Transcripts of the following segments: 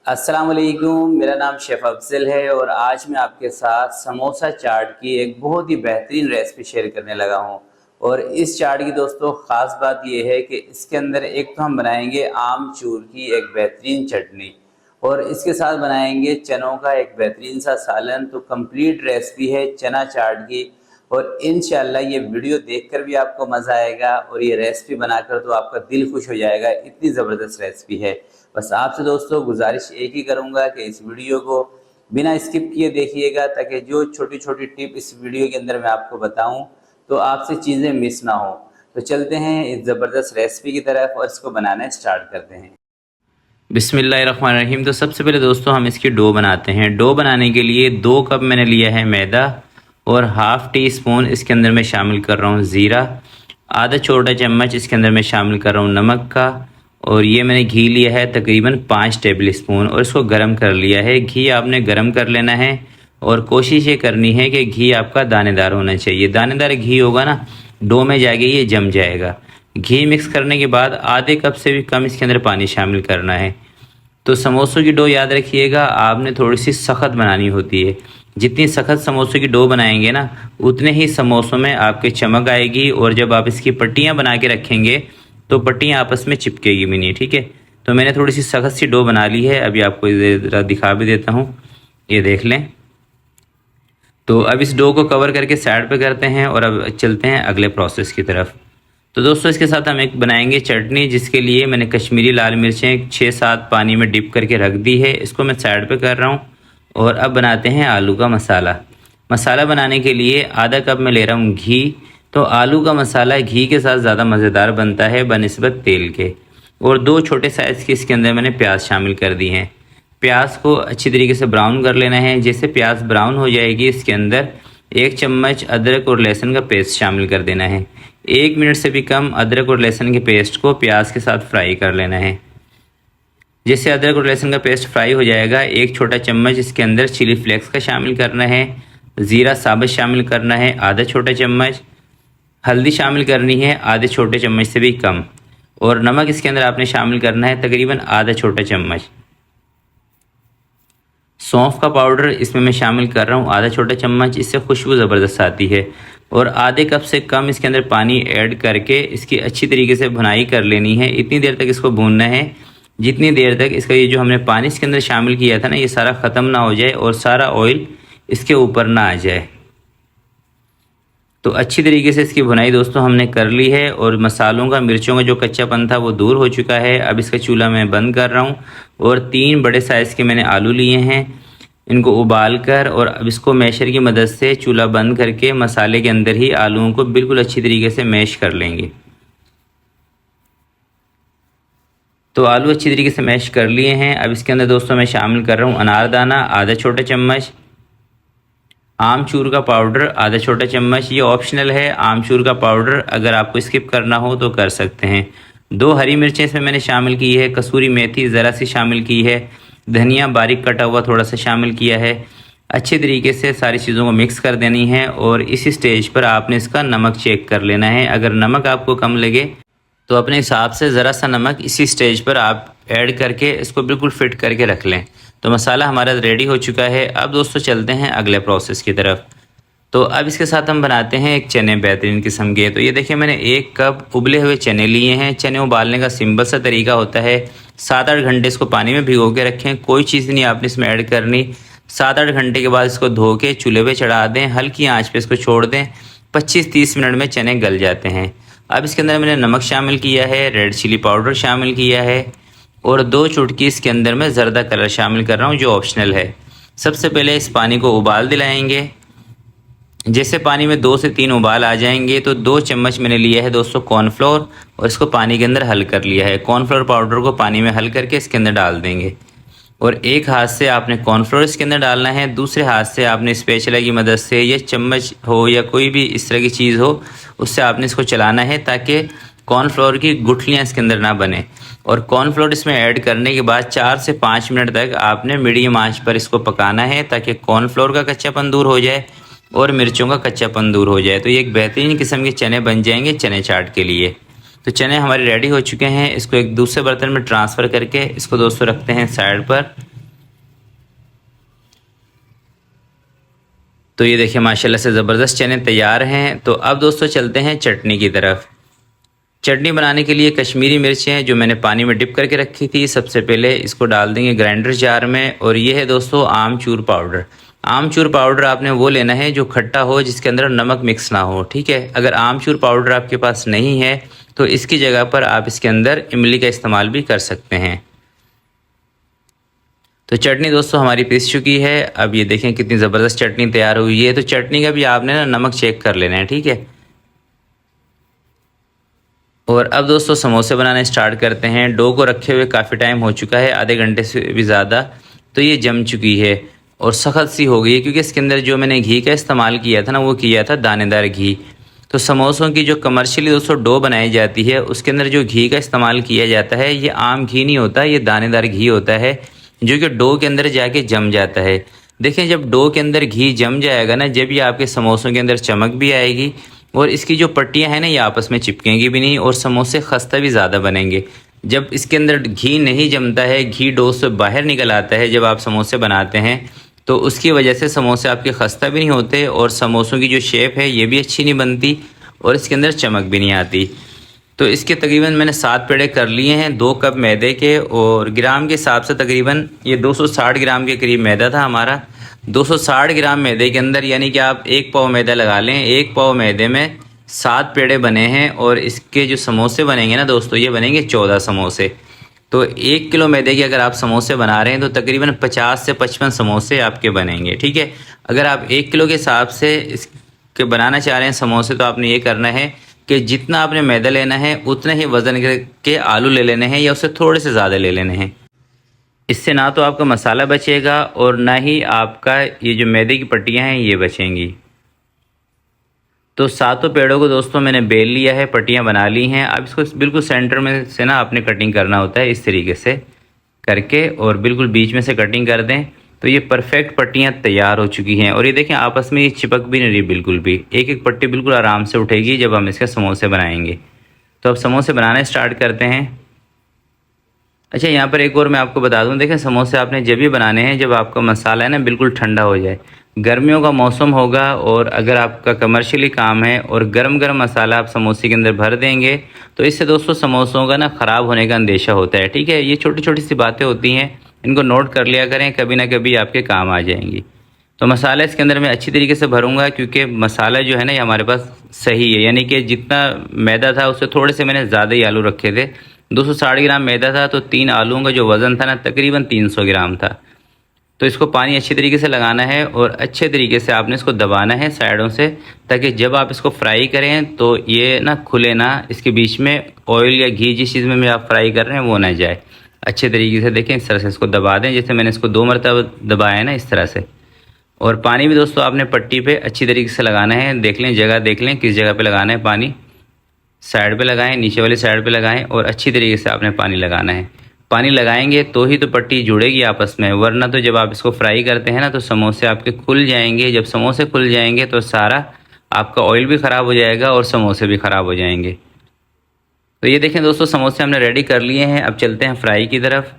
अस्सलाम वालेकुम, मेरा नाम शेफ़ अफ़ज़ल है और आज मैं आपके साथ समोसा चाट की एक बहुत ही बेहतरीन रेसिपी शेयर करने लगा हूँ। और इस चाट की दोस्तों ख़ास बात ये है कि इसके अंदर एक तो हम बनाएंगे आमचूर की एक बेहतरीन चटनी और इसके साथ बनाएंगे चनों का एक बेहतरीन सा सालन। तो कंप्लीट रेसिपी है चना चाट की और इंशाल्लाह ये वीडियो देखकर भी आपको मज़ा आएगा और ये रेसिपी बनाकर तो आपका दिल खुश हो जाएगा, इतनी ज़बरदस्त रेसिपी है। बस आपसे दोस्तों गुजारिश एक ही करूंगा कि इस वीडियो को बिना स्किप किए देखिएगा, ताकि जो छोटी छोटी टिप इस वीडियो के अंदर मैं आपको बताऊं तो आपसे चीज़ें मिस ना हो। तो चलते हैं इस ज़बरदस्त रेसिपी की तरफ और इसको बनाना स्टार्ट करते हैं। बिस्मिल्लाहिर्रहमानिर्रहीम। तो सबसे पहले दोस्तों हम इसकी डो बनाते हैं। डो बनाने के लिए 2 कप मैंने लिया है मैदा और हाफ़ टी स्पून इसके अंदर मैं शामिल कर रहा हूँ ज़ीरा, आधा छोटा चम्मच इसके अंदर मैं शामिल कर रहा हूँ नमक का, और ये मैंने घी लिया है तकरीबन 5 टेबल स्पून और इसको गर्म कर लिया है। घी आपने गर्म कर लेना है और कोशिश ये करनी है कि घी आपका दानेदार होना चाहिए। दानेदार घी होगा ना, डो में जाके ये जम जाएगा। घी मिक्स करने के बाद आधे कप से भी कम इसके अंदर पानी शामिल करना है। तो समोसों की डो याद रखिएगा, आपने थोड़ी सी सख्त बनानी होती है। जितनी सख्त समोसों की डो बनाएंगे ना, उतने ही समोसों में आपके चमक आएगी और जब आप इसकी पट्टियाँ बना के रखेंगे तो पट्टियाँ आपस में चिपकेगी भी नहीं। ठीक है, तो मैंने थोड़ी सी सख्त सी डो बना ली है। अभी आपको ज़रा दिखा भी देता हूँ, ये देख लें। तो अब इस डो को कवर करके साइड पे करते हैं और अब चलते हैं अगले प्रोसेस की तरफ। तो दोस्तों इसके साथ हम एक बनाएंगे चटनी, जिसके लिए मैंने कश्मीरी लाल मिर्चें 6-7 पानी में डिप करके रख दी है। इसको मैं साइड पे कर रहा हूँ। और अब बनाते हैं आलू का मसाला। मसाला बनाने के लिए आधा कप में ले रहा हूँ घी। तो आलू का मसाला घी के साथ ज़्यादा मज़ेदार बनता है बनिस्बत तेल के। और 2 छोटे साइज़ के इसके अंदर मैंने प्याज शामिल कर दी हैं। प्याज को अच्छी तरीके से ब्राउन कर लेना है। जैसे प्याज ब्राउन हो जाएगी, इसके अंदर 1 चम्मच अदरक और लहसुन का पेस्ट शामिल कर देना है। 1 मिनट से भी कम अदरक और लहसुन के पेस्ट को प्याज के साथ फ्राई कर लेना है। जैसे अदरक और लहसुन का पेस्ट फ्राई हो जाएगा, 1 छोटा चम्मच इसके अंदर चिली फ्लेक्स का शामिल करना है। ज़ीरा साबुत शामिल करना है आधा छोटा चम्मच। हल्दी शामिल करनी है आधे छोटे चम्मच से भी कम। और नमक इसके अंदर आपने शामिल करना है तकरीबन आधा छोटा चम्मच। सौंफ का पाउडर इसमें मैं शामिल कर रहा हूँ आधा छोटा चम्मच, इससे खुशबू ज़बरदस्त आती है। और आधे कप से कम इसके अंदर पानी ऐड करके इसकी अच्छी तरीके से भुनाई कर लेनी है। इतनी देर तक इसको भूनना है जितनी देर तक इसका ये जो हमने पानी इसके अंदर शामिल किया था ना, ये सारा ख़त्म ना हो जाए और सारा ऑयल इसके ऊपर ना आ जाए। तो अच्छी तरीके से इसकी भुनाई दोस्तों हमने कर ली है और मसालों का, मिर्चों का जो कच्चापन था वो दूर हो चुका है। अब इसका चूल्हा मैं बंद कर रहा हूँ और 3 बड़े साइज़ के मैंने आलू लिए हैं। इनको उबाल कर और अब इसको मैशर की मदद से चूल्हा बंद करके मसाले के अंदर ही आलूओं को बिल्कुल अच्छी तरीके से मैश कर लेंगे। तो आलू अच्छी तरीके से मैश कर लिए हैं। अब इसके अंदर दोस्तों मैं शामिल कर रहा हूँ अनारदाना आधा छोटा चम्मच, आमचूर का पाउडर आधा छोटा चम्मच। ये ऑप्शनल है आमचूर का पाउडर, अगर आपको स्किप करना हो तो कर सकते हैं। 2 हरी मिर्चें इसमें मैंने शामिल की है। कसूरी मेथी ज़रा सी शामिल की है। धनिया बारीक कटा हुआ थोड़ा सा शामिल किया है। अच्छे तरीके से सारी चीज़ों को मिक्स कर देनी है और इस स्टेज पर आपने इसका नमक चेक कर लेना है। अगर नमक आपको कम लगे तो अपने हिसाब से ज़रा सा नमक इसी स्टेज पर आप ऐड करके इसको बिल्कुल फिट करके रख लें। तो मसाला हमारा रेडी हो चुका है। अब दोस्तों चलते हैं अगले प्रोसेस की तरफ। तो अब इसके साथ हम बनाते हैं एक चने बेहतरीन किस्म के। तो ये देखिए मैंने 1 कप उबले हुए चने लिए हैं। चने उबालने का सिंपल सा तरीका होता है, 7-8 घंटे इसको पानी में भिगो के रखें। कोई चीज़ नहीं आपने इसमें ऐड करनी। 7-8 घंटे के बाद इसको धो के चूल्हे पे चढ़ा दें, हल्की आंच पे इसको छोड़ दें। 25-30 मिनट में चने गल जाते हैं। अब इसके अंदर मैंने नमक शामिल किया है, रेड चिली पाउडर शामिल किया है और 2 चुटकी इसके अंदर मैं ज़रदा कलर शामिल कर रहा हूँ जो ऑप्शनल है। सबसे पहले इस पानी को उबाल दिलाएंगे। जैसे पानी में 2 से 3 उबाल आ जाएंगे तो 2 चम्मच मैंने लिया है दोस्तों कॉर्नफ्लोर और इसको पानी के अंदर हल कर लिया है। कॉर्नफ्लोर पाउडर को पानी में हल करके इसके अंदर डाल देंगे और एक हाथ से आपने कॉर्नफ्लोर इसके अंदर डालना है, दूसरे हाथ से आपने स्पैचुला की मदद से या चम्मच हो या कोई भी इस तरह की चीज़ हो उससे आपने इसको चलाना है ताकि कॉर्नफ्लोर की गुठलियाँ इसके अंदर ना बने। और कॉर्नफ्लोर इसमें ऐड करने के बाद 4 से 5 मिनट तक आपने मीडियम आंच पर इसको पकाना है ताकि कॉर्नफ्लोर का कच्चापन दूर हो जाए और मिर्चों का कच्चापन दूर हो जाए। तो ये एक बेहतरीन किस्म के चने बन जाएंगे चने चाट के लिए। तो चने हमारे रेडी हो चुके हैं। इसको एक दूसरे बर्तन में ट्रांसफ़र करके इसको दोस्तों रखते हैं साइड पर। तो ये देखिए माशाल्लाह से ज़बरदस्त चने तैयार हैं। तो अब दोस्तों चलते हैं चटनी की तरफ। चटनी बनाने के लिए कश्मीरी मिर्चें हैं जो मैंने पानी में डिप करके रखी थी। सबसे पहले इसको डाल देंगे ग्राइंडर जार में। और ये है दोस्तों आमचूर पाउडर। आमचूर पाउडर आपने वो लेना है जो खट्टा हो, जिसके अंदर नमक मिक्स ना हो, ठीक है। अगर आमचूर पाउडर आपके पास नहीं है तो इसकी जगह पर आप इसके अंदर इमली का इस्तेमाल भी कर सकते हैं। तो चटनी दोस्तों हमारी पीस चुकी है। अब ये देखें कितनी ज़बरदस्त चटनी तैयार हुई है। तो चटनी का भी आपने ना नमक चेक कर लेना है, ठीक है। और अब दोस्तों समोसे बनाने स्टार्ट करते हैं। डो को रखे हुए काफ़ी टाइम हो चुका है, आधे घंटे से भी ज़्यादा। तो ये जम चुकी है और सख्त सी हो गई है, क्योंकि इसके अंदर जो मैंने घी का इस्तेमाल किया था ना, वो किया था दानेदार घी। तो समोसों की जो कमर्शियली दोस्तों डो बनाई जाती है, उसके अंदर जो घी का इस्तेमाल किया जाता है, ये आम घी नहीं होता, ये दानेदार घी होता है, जो कि डो के अंदर जाके जम जाता है। देखें जब डो के अंदर घी जम जाएगा ना, जब ये आपके समोसों के अंदर चमक भी आएगी और इसकी जो पट्टियां हैं ना, ये आपस में चिपकेंगी भी नहीं और समोसे खस्ता भी ज़्यादा बनेंगे। जब इसके अंदर घी नहीं जमता है, घी डो से बाहर निकल आता है जब आप समोसे बनाते हैं, तो उसकी वजह से समोसे आपके खस्ता भी नहीं होते और समोसों की जो शेप है ये भी अच्छी नहीं बनती और इसके अंदर चमक भी नहीं आती। तो इसके तकरीबन मैंने 7 पेड़े कर लिए हैं 2 कप मैदे के, और ग्राम के हिसाब से तकरीबन ये 260 ग्राम के करीब मैदा था हमारा। 260 ग्राम मैदे के अंदर यानी कि आप 1 पाव मैदा लगा लें। 1 पाव मैदे में 7 पेड़े बने हैं और इसके जो समोसे बनेंगे ना दोस्तों, ये बनेंगे 14 समोसे। तो 1 किलो मैदे के अगर आप समोसे बना रहे हैं तो तकरीबन 50 से 55 समोसे आपके बनेंगे, ठीक है। अगर आप 1 किलो के हिसाब से इसके बनाना चाह रहे हैं समोसे, तो आपने ये करना है कि जितना आपने मैदा लेना है उतने ही वज़न के आलू ले लेने हैं या उससे थोड़े से ज़्यादा ले लेने हैं। इससे ना तो आपका मसाला बचेगा और ना ही आपका ये जो मैदे की पट्टियाँ हैं ये बचेंगी। तो 7 पेड़ों को दोस्तों मैंने बेल लिया है, पट्टियाँ बना ली हैं। अब इसको बिल्कुल सेंटर में से ना आपने कटिंग करना होता है, इस तरीके से करके, और बिल्कुल बीच में से कटिंग कर दें। तो ये परफेक्ट पट्टियाँ तैयार हो चुकी हैं और ये देखें आपस में ये चिपक भी नहीं रही बिल्कुल भी। एक एक पट्टी बिल्कुल आराम से उठेगी जब हम इसके समोसे बनाएंगे। तो अब समोसे बनाने स्टार्ट करते हैं। अच्छा, यहाँ पर एक और मैं आपको बता दूँ, देखें समोसे आपने जब भी बनाने हैं जब आपका मसाला है ना बिल्कुल ठंडा हो जाए। गर्मियों का मौसम होगा और अगर आपका कमर्शियली काम है और गरम गरम मसाला आप समोसे के अंदर भर देंगे, तो इससे दोस्तों समोसों का ना ख़राब होने का अंदेशा होता है, ठीक है। ये छोटी छोटी सी बातें होती हैं, इनको नोट कर लिया करें, कभी ना कभी आपके काम आ जाएंगी। तो मसाला इसके अंदर मैं अच्छी तरीके से भरूँगा, क्योंकि मसाला जो है ना ये हमारे पास सही है, यानी कि जितना मैदा था उससे थोड़े से मैंने ज़्यादा ही आलू रखे थे। 260 ग्राम मैदा था तो 3 आलूओं का जो वज़न था ना तकरीबन 300 ग्राम था। तो इसको पानी अच्छी तरीके से लगाना है और अच्छे तरीके से आपने इसको दबाना है साइडों से, ताकि जब आप इसको फ्राई करें तो ये ना खुले ना, इसके बीच में ऑयल या घी जिस चीज़ में आप फ्राई कर रहे हैं वो ना जाए। अच्छे तरीके से देखें, इस तरह से इसको दबा दें, जैसे मैंने इसको 2 मरतबा दबाया है ना, इस तरह से। और पानी भी दोस्तों आपने पट्टी पे अच्छी तरीके से लगाना है। देख लें जगह, देख लें किस जगह पे लगाना है पानी। साइड पे लगाएं, नीचे वाली साइड पे लगाएं और अच्छी तरीके से आपने पानी लगाना है। पानी लगाएंगे तो ही तो पट्टी जुड़ेगी आपस में, वरना तो जब आप इसको फ्राई करते हैं ना तो समोसे आपके खुल जाएंगे। जब समोसे खुल जाएंगे तो सारा आपका ऑयल भी ख़राब हो जाएगा और समोसे भी ख़राब हो जाएंगे। तो ये देखें दोस्तों, समोसे हमने रेडी कर लिए हैं। अब चलते हैं फ्राई की तरफ।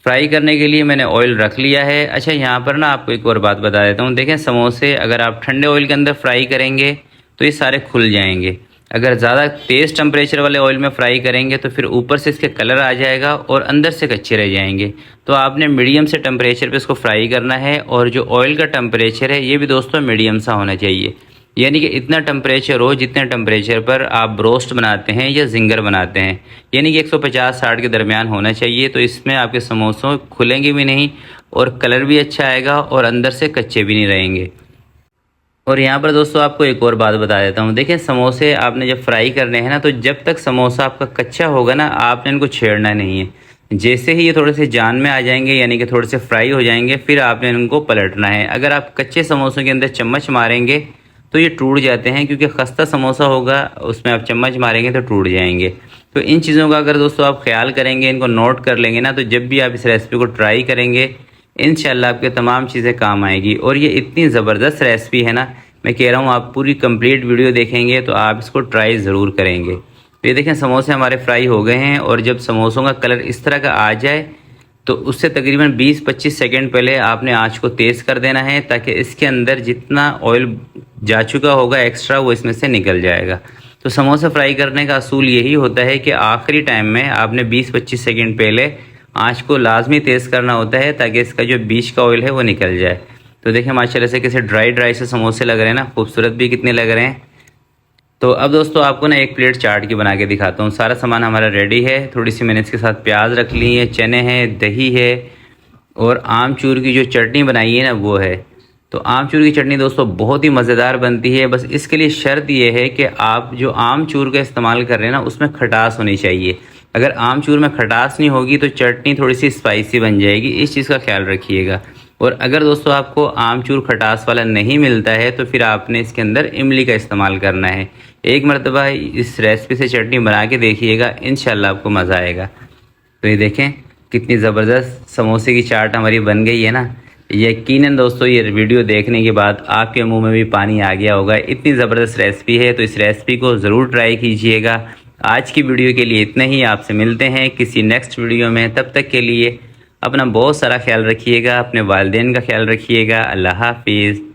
फ्राई करने के लिए मैंने ऑयल रख लिया है। अच्छा, यहाँ पर ना आपको एक और बात बता देता हूँ। देखें समोसे अगर आप ठंडे ऑयल के अंदर फ्राई करेंगे तो ये सारे खुल जाएंगे। अगर ज़्यादा तेज़ टेम्परेचर वाले ऑयल में फ्राई करेंगे तो फिर ऊपर से इसके कलर आ जाएगा और अंदर से कच्चे रह जाएंगे। तो आपने मीडियम से टेम्परेचर पे इसको फ्राई करना है। और जो ऑयल का टेम्परेचर है ये भी दोस्तों मीडियम सा होना चाहिए, यानी कि इतना टेम्परेचर हो जितने टेम्परेचर पर आप ब्रोस्ट बनाते हैं या जिंगर बनाते हैं, यानी कि 150-60 के दरमियान होना चाहिए। तो इसमें आपके समोसों खुलेंगे भी नहीं और कलर भी अच्छा आएगा और अंदर से कच्चे भी नहीं रहेंगे। और यहाँ पर दोस्तों आपको एक और बात बता देता हूँ। देखिए समोसे आपने जब फ्राई करने हैं ना, तो जब तक समोसा आपका कच्चा होगा ना, आपने इनको छेड़ना नहीं है। जैसे ही ये थोड़े से जान में आ जाएंगे, यानी कि थोड़े से फ्राई हो जाएंगे, फिर आपने इनको पलटना है। अगर आप कच्चे समोसों के अंदर चम्मच मारेंगे तो ये टूट जाते हैं, क्योंकि खस्ता समोसा होगा उसमें आप चम्मच मारेंगे तो टूट जाएंगे। तो इन चीज़ों का अगर दोस्तों आप ख्याल करेंगे, इनको नोट कर लेंगे ना, तो जब भी आप इस रेसिपी को ट्राई करेंगे इंशाल्लाह आपके तमाम चीज़ें काम आएगी। और ये इतनी ज़बरदस्त रेसिपी है ना, मैं कह रहा हूँ आप पूरी कंप्लीट वीडियो देखेंगे तो आप इसको ट्राई ज़रूर करेंगे। तो ये देखें समोसे हमारे फ्राई हो गए हैं और जब समोसों का कलर इस तरह का आ जाए तो उससे तकरीबन 20-25 सेकंड पहले आपने आँच को तेज़ कर देना है, ताकि इसके अंदर जितना ऑयल जा चुका होगा एक्स्ट्रा वो इसमें से निकल जाएगा। तो समोसा फ्राई करने का असूल यही होता है कि आखिरी टाइम में आपने 20-25 सेकंड पहले आँच को लाजमी तेज़ करना होता है, ताकि इसका जो बीच का ऑयल है वो निकल जाए। तो देखें माशाल्लाह से कैसे ड्राई ड्राई से समोसे लग रहे हैं ना, खूबसूरत भी कितने लग रहे हैं। तो अब दोस्तों आपको ना एक प्लेट चाट की बना के दिखाता हूँ। सारा सामान हमारा रेडी है। थोड़ी सी मैंने इसके साथ प्याज रख ली है, चने हैं, दही है और आमचूर की जो चटनी बनाई है ना वो है। तो आमचूर की चटनी दोस्तों बहुत ही मज़ेदार बनती है। बस इसके लिए शर्त ये है कि आप जो आमचूर का इस्तेमाल कर रहे हैं ना उसमें खटास होनी चाहिए। अगर आमचूर में खटास नहीं होगी तो चटनी थोड़ी सी स्पाइसी बन जाएगी, इस चीज़ का ख्याल रखिएगा। और अगर दोस्तों आपको आमचूर खटास वाला नहीं मिलता है तो फिर आपने इसके अंदर इमली का इस्तेमाल करना है। एक मरतबा इस रेसिपी से चटनी बना के देखिएगा, इंशाल्लाह आपको मज़ा आएगा। तो ये देखें कितनी ज़बरदस्त समोसे की चाट हमारी बन गई है ना। यकीनन दोस्तों ये वीडियो देखने के बाद आपके मुंह में भी पानी आ गया होगा, इतनी ज़बरदस्त रेसिपी है। तो इस रेसिपी को ज़रूर ट्राई कीजिएगा। आज की वीडियो के लिए इतना ही। आपसे मिलते हैं किसी नेक्स्ट वीडियो में। तब तक के लिए अपना बहुत सारा ख्याल रखिएगा, अपने वालिदैन का ख्याल रखिएगा। अल्लाह हाफिज़।